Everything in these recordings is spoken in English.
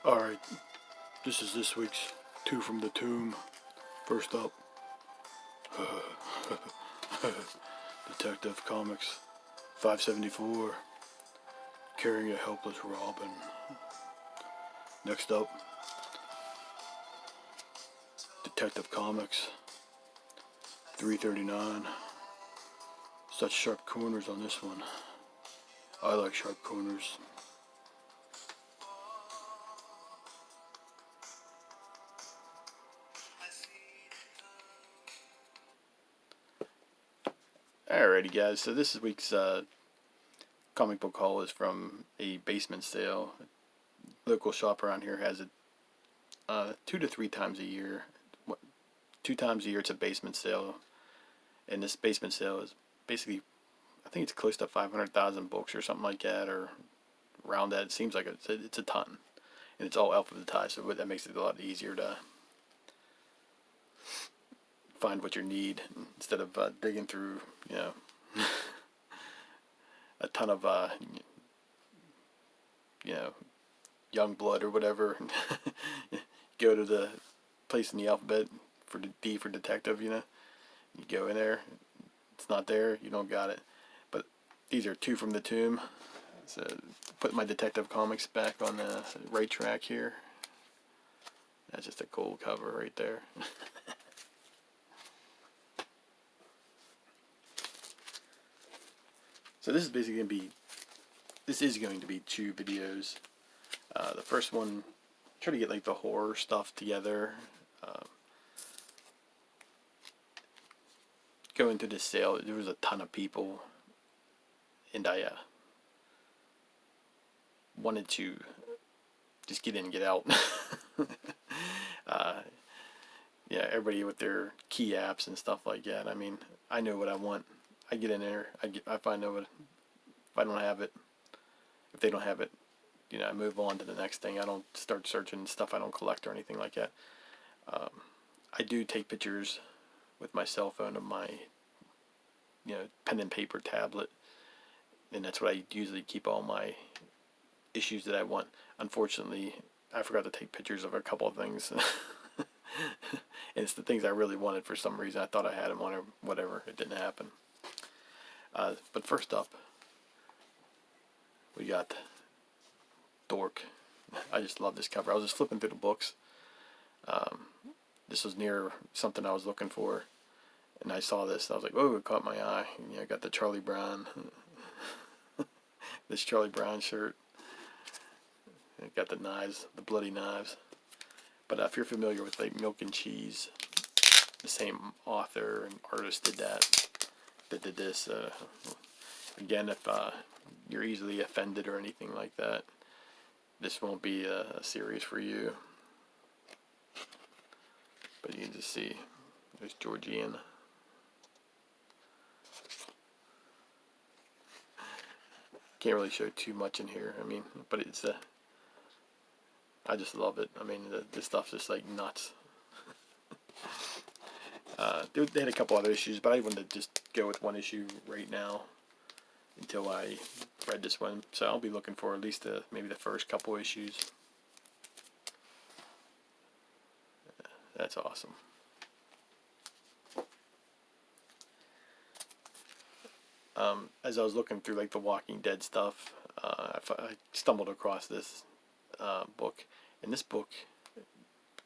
Alright, this is this week's Two from the Tomb. First up, Detective Comics 574, Carrying a Helpless Robin. Next up, Detective Comics 339. Such sharp corners on this one. I like sharp corners. Alrighty guys, so this week's comic book haul is from a basement sale. Local shop around here has it 2 to 3 times a year. 2 times a year it's a basement sale, and this basement sale is basically, I think it's close to 500,000 books or something like that, or around that. It seems like it's a ton, and it's all alphabetized, so that makes it a lot easier to find what you need instead of digging through, a ton of young blood or whatever. Go to the place in the alphabet for the D for detective. You go in there, it's not there, you don't got it. But these are Two from the Tomb. So put my Detective Comics back on the right track here. That's just a cool cover right there. So this is basically going to be, two videos. The first one, try to get like the horror stuff together. Going to this sale, there was a ton of people, and I wanted to just get in and get out. Everybody with their key apps and stuff like that. I mean, I know what I want. I get in there. I find out what. If I don't have it, if they don't have it, I move on to the next thing. I don't start searching stuff I don't collect or anything like that. I do take pictures with my cell phone of my, pen and paper tablet, and that's what I usually keep all my issues that I want. Unfortunately, I forgot to take pictures of a couple of things. And it's the things I really wanted for some reason. I thought I had them on or whatever. It didn't happen. But first up, we got Dork. I just love this cover. I was just flipping through the books. This was near something I was looking for, and I saw this. I was like, "Oh!" It caught my eye. I got the Charlie Brown, this Charlie Brown shirt. It got the knives, the bloody knives. But if you're familiar with like Milk and Cheese, the same author and artist did that. That did this. Again, if you're easily offended or anything like that, this won't be a series for you. But you can just see there's Georgian. Can't really show too much in here. I mean, but it's I just love it. I mean, this stuff's just like nuts. They had a couple other issues, but I wanted to just go with one issue right now until I read this one. So I'll be looking for at least maybe the first couple issues. That's awesome. As I was looking through like the Walking Dead stuff, I stumbled across this book. And this book,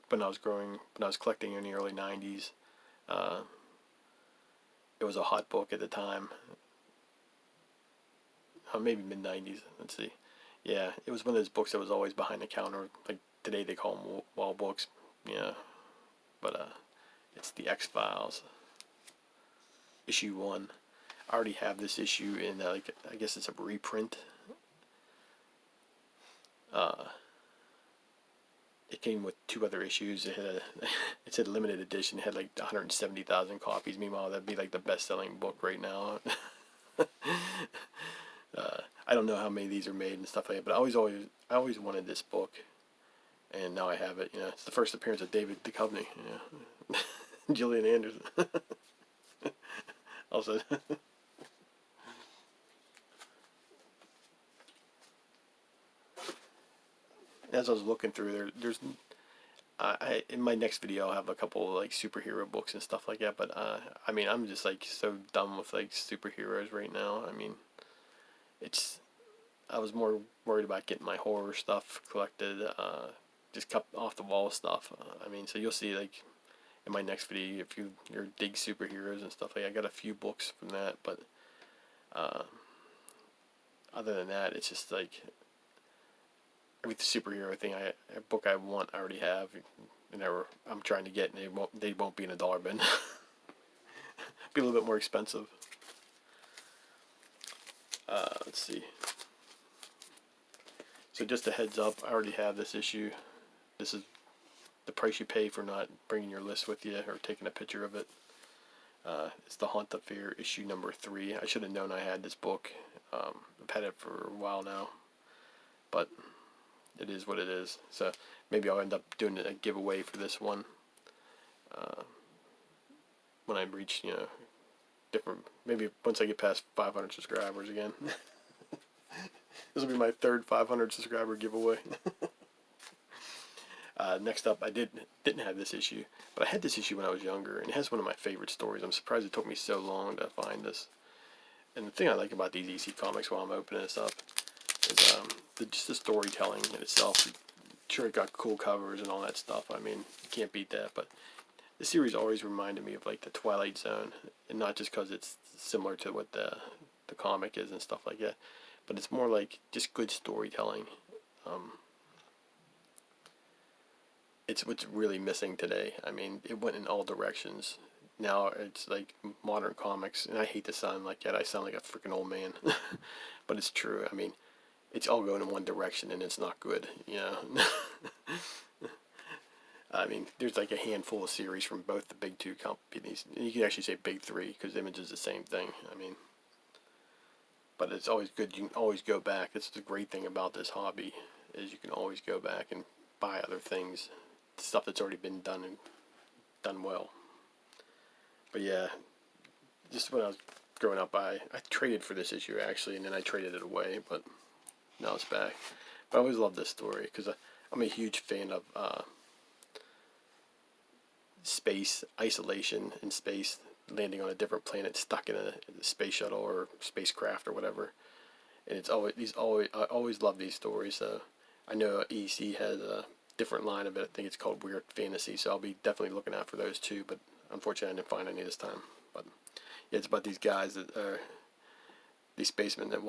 when I was collecting in the early '90s, it was a hot book at the time. Maybe mid '90s. Let's see. Yeah, it was one of those books that was always behind the counter. Like today they call them wall books. Yeah, but it's the X-Files, issue 1. I already have this issue in I guess it's a reprint. It came with 2 other issues. It said limited edition. It had like 170,000 copies. Meanwhile, that'd be like the best-selling book right now. I don't know how many of these are made and stuff like that, but I always wanted this book, and now I have it. It's the first appearance of David Duchovny. Gillian Anderson. Also. As I was looking through there's in my next video I'll have a couple of like superhero books and stuff like that. But I mean, I'm just like so done with like superheroes right now. I mean, it's I was more worried about getting my horror stuff collected, just cut off the wall stuff. I mean, so you'll see like in my next video if you're dig superheroes and stuff like that. I got a few books from that, but uh, other than that, it's just like every superhero thing a book I want I already have, and I'm trying to get, and they won't be in a dollar bin. Be a little bit more expensive. Let's see. So just a heads up, I already have this issue. This is the price you pay for not bringing your list with you or taking a picture of it. It's the Haunt the Fear issue number 3. I should have known I had this book. I've had it for a while now, but it is what it is. So maybe I'll end up doing a giveaway for this one when I reach, different. Maybe once I get past 500 subscribers again. This will be my third 500 subscriber giveaway. Next up, I didn't have this issue, but I had this issue when I was younger, and it has one of my favorite stories. I'm surprised it took me so long to find this. And the thing I like about these EC comics while I'm opening this up is just the storytelling in itself. Sure, it got cool covers and all that stuff. I mean, you can't beat that. But the series always reminded me of like the Twilight Zone, and not just because it's similar to what the comic is and stuff like that, but it's more like just good storytelling. It's what's really missing today. I mean, it went in all directions. Now it's like modern comics, and I hate to sound like that. I sound like a freaking old man, but it's true. I mean, it's all going in one direction, and it's not good. I mean, there's like a handful of series from both the big two companies. You can actually say big three because Image is the same thing. I mean, but it's always good. You can always go back. That's the great thing about this hobby is you can always go back and buy other things, stuff that's already been done and done well. But yeah, just when I was growing up, I traded for this issue actually, and then I traded it away, but now it's back. But I always loved this story because I'm a huge fan of space, isolation in space, landing on a different planet, stuck in a space shuttle or spacecraft or whatever. And it's I always love these stories. So I know EC has a different line of it. I think it's called Weird Fantasy. So I'll be definitely looking out for those too. But unfortunately, I didn't find any this time. But yeah, it's about these guys that are these spacemen that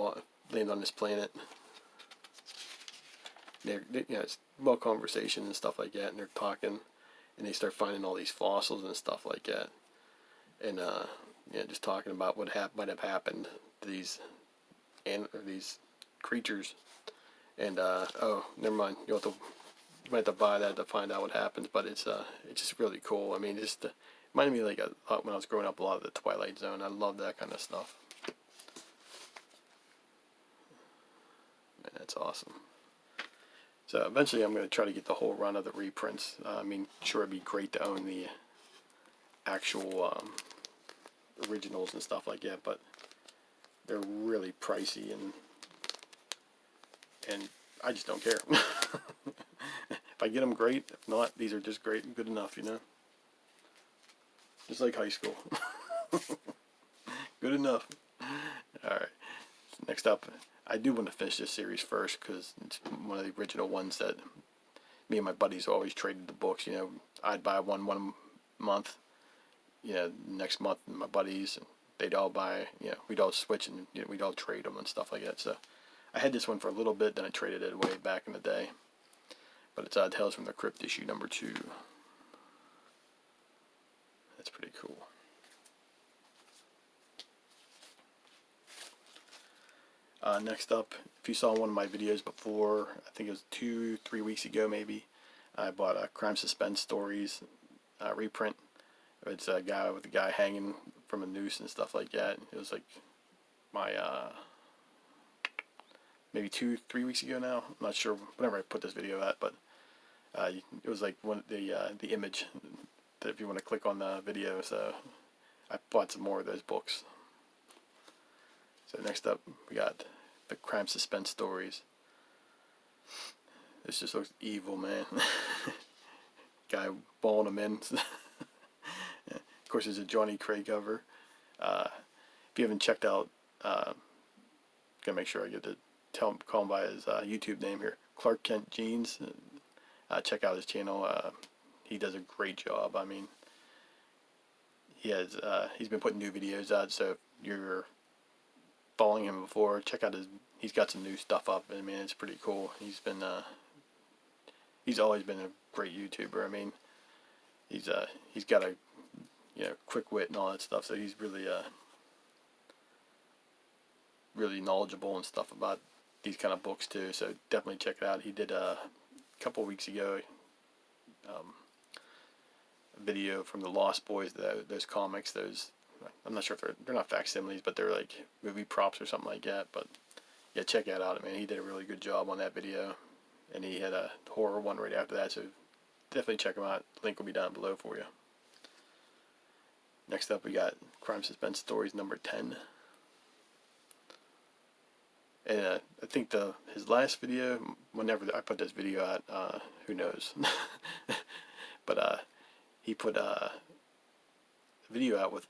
land on this planet. It's well conversation and stuff like that, and they're talking, and they start finding all these fossils and stuff like that, and just talking about what might have happened to these creatures. And oh, never mind. You might have to buy that to find out what happens. But it's just really cool. I mean, just reminded me like when I was growing up, a lot of the Twilight Zone. I love that kind of stuff. Man, that's awesome. So eventually, I'm going to try to get the whole run of the reprints. I mean, sure, it'd be great to own the actual originals and stuff like that, but they're really pricey, and I just don't care. If I get them, great. If not, these are just great and good enough, Just like high school. Good enough. Alright. Next up, I do want to finish this series first because it's one of the original ones that me and my buddies always traded the books. I'd buy one month. Next month my buddies, they'd all buy. We'd all switch and we'd all trade them and stuff like that. So I had this one for a little bit, then I traded it away back in the day. But it's Tales from the Crypt issue number 2. That's pretty cool. Next up, if you saw one of my videos before, I think it was 2-3 weeks ago maybe, I bought a Crime Suspense Stories reprint. It's a guy with a guy hanging from a noose and stuff like that. It was like my maybe 2-3 weeks ago now. I'm not sure whenever I put this video at, but it was like one the image that if you want to click on the video. So I bought some more of those books. So next up we got the Crime Suspense Stories. This just looks evil, man. Guy balling him in. Yeah. Of course, it's a Johnny Craig cover. If you haven't checked out, gotta make sure I get to call him by his YouTube name here, Clark Kent Jeans. Check out his channel. He does a great job. I mean, he's been putting new videos out. So if you're following him before, check out he's got some new stuff up. I mean, it's pretty cool. He's always been a great YouTuber. I mean, he's got a quick wit and all that stuff. So he's really knowledgeable and stuff about these kind of books too. So definitely check it out. He did a couple weeks ago a video from the Lost Boys. Those comics. I'm not sure if they're not facsimiles, but they're like movie props or something like that. But yeah, check that out. I mean, he did a really good job on that video, and he had a horror one right after that. So definitely check him out. Link will be down below for you. Next up, we got Crime Suspense Stories number 10. And I think his last video, whenever I put this video out, who knows? But he put a video out with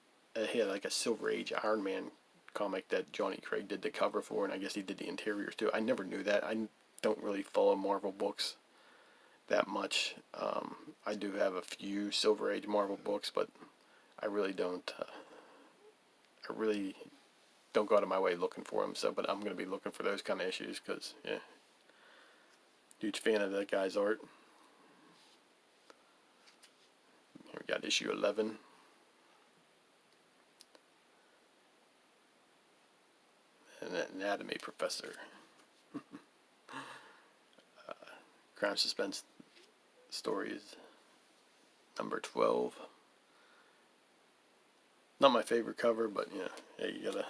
he had like a Silver Age Iron Man comic that Johnny Craig did the cover for, and I guess he did the interiors too. I never knew that. I don't really follow Marvel books that much. I do have a few Silver Age Marvel books, but I really don't. I really don't go out of my way looking for them. So, but I'm gonna be looking for those kind of issues because yeah, huge fan of that guy's art. Here we got issue 11. An anatomy professor. Crime Suspense Stories number 12. Not my favorite cover, but yeah, you gotta.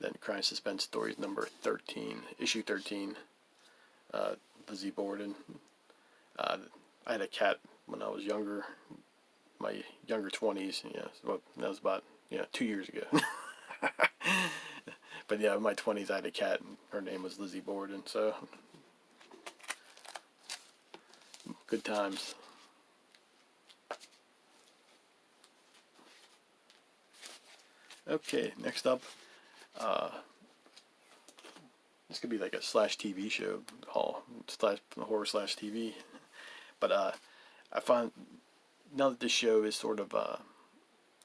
Then Crime Suspense Stories number 13, issue 13. Lizzie Borden. I had a cat when I was younger, my younger 20s. Yeah, so that was about 2 years ago. But yeah, in my 20s I had a cat, and her name was Lizzie Borden. So good times. Okay, next up, this could be like a slash TV show haul, slash horror slash TV. But I find now that this show is sort of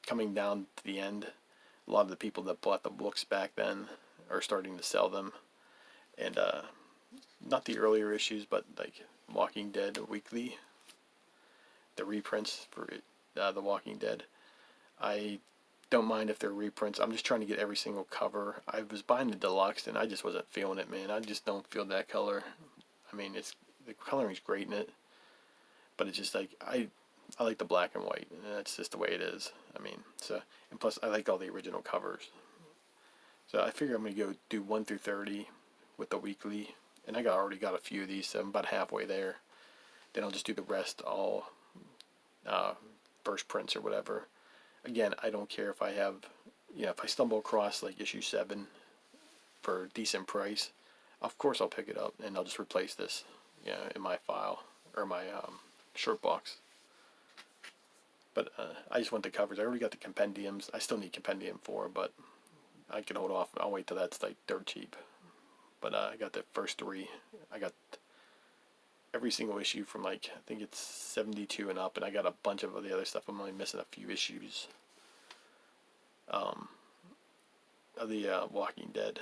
coming down to the end, a lot of the people that bought the books back then are starting to sell them, and not the earlier issues, but like Walking Dead Weekly, the reprints for The Walking Dead. I don't mind if they're reprints. I'm just trying to get every single cover. I was buying the deluxe and I just wasn't feeling it, man. I just don't feel that color. I mean, the coloring's great in it, but it's just like I like the black and white, and that's just the way it is. I mean, so, and plus I like all the original covers. So I figure I'm gonna go do 1 through 30 with the weekly, and I already got a few of these, so I'm about halfway there. Then I'll just do the rest all first prints or whatever. Again, I don't care if I have, if I stumble across like issue 7 for a decent price, of course I'll pick it up and I'll just replace this, in my file or my shirt box. But I just want the covers. I already got the compendiums. I still need compendium 4, but I can hold off. I'll wait till that's like dirt cheap. But I got the first 3. I got every single issue from like, I think it's 72 and up, and I got a bunch of the other stuff. I'm only missing a few issues of the Walking Dead.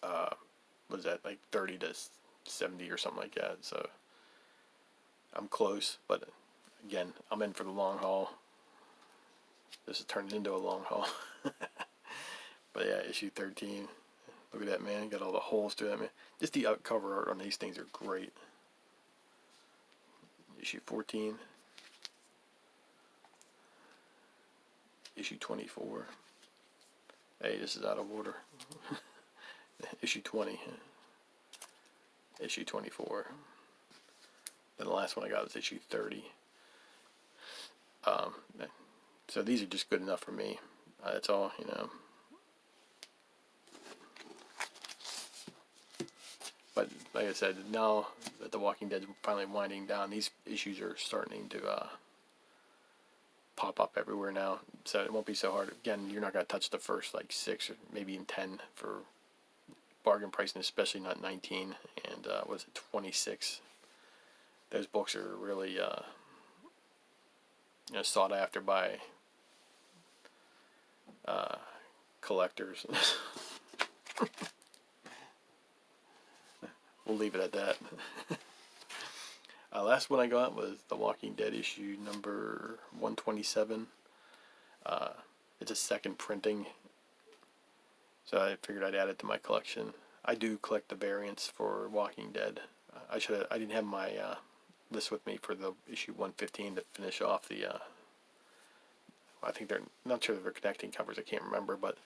Was that like 30 to 70 or something like that? So I'm close, but again, I'm in for the long haul. This is turning into a long haul. But yeah, issue 13. Look at that, man. Got all the holes through that, man. Just the cover art on these things are great. Issue 14. Issue 24. Hey, this is out of order. Issue 20. Issue 24. Then the last one I got was issue 30. So these are just good enough for me. That's all, But like I said, now that The Walking Dead's finally winding down, these issues are starting to pop up everywhere now. So it won't be so hard. Again, you're not going to touch the first like 6 or maybe even 10 for bargain pricing, especially not 19 and was it 26. Those books are really sought after by collectors. We'll leave it at that. Last one I got was The Walking Dead issue number 127. It's a second printing, so I figured I'd add it to my collection. I do collect the variants for Walking Dead. I didn't have my list with me for the issue 115 to finish off the. I think they're not sure if they're connecting covers. I can't remember, but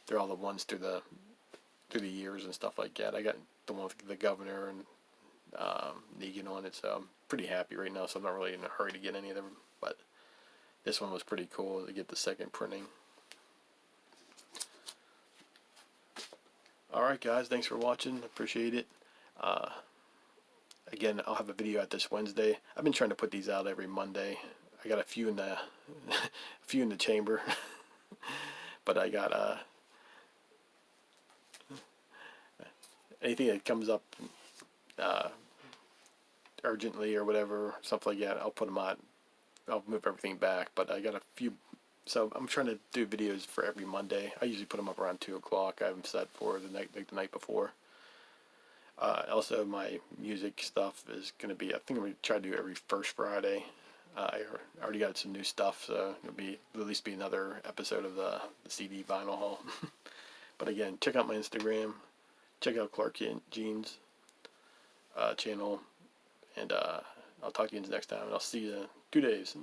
they're all the ones through the years and stuff like that. I got the one with the governor and Negan on it, so I'm pretty happy right now. So I'm not really in a hurry to get any of them, but this one was pretty cool to get the second printing. Alright guys, thanks for watching, appreciate it. Again, I'll have a video out this Wednesday. I've been trying to put these out every Monday. I got a few in the a few in the chamber. But I got anything that comes up urgently or whatever, stuff like that, I'll put them on. I'll move everything back, but I got a few, so I'm trying to do videos for every Monday. I usually put them up around 2 o'clock. I have them set for the night, like the night before. Also, my music stuff is going to be, I think I'm going to try to do every first Friday. I already got some new stuff, so it'll at least be another episode of the CD vinyl haul. But again, check out my Instagram, check out Clark Jeans channel, and I'll talk to you next time, and I'll see you in 2 days.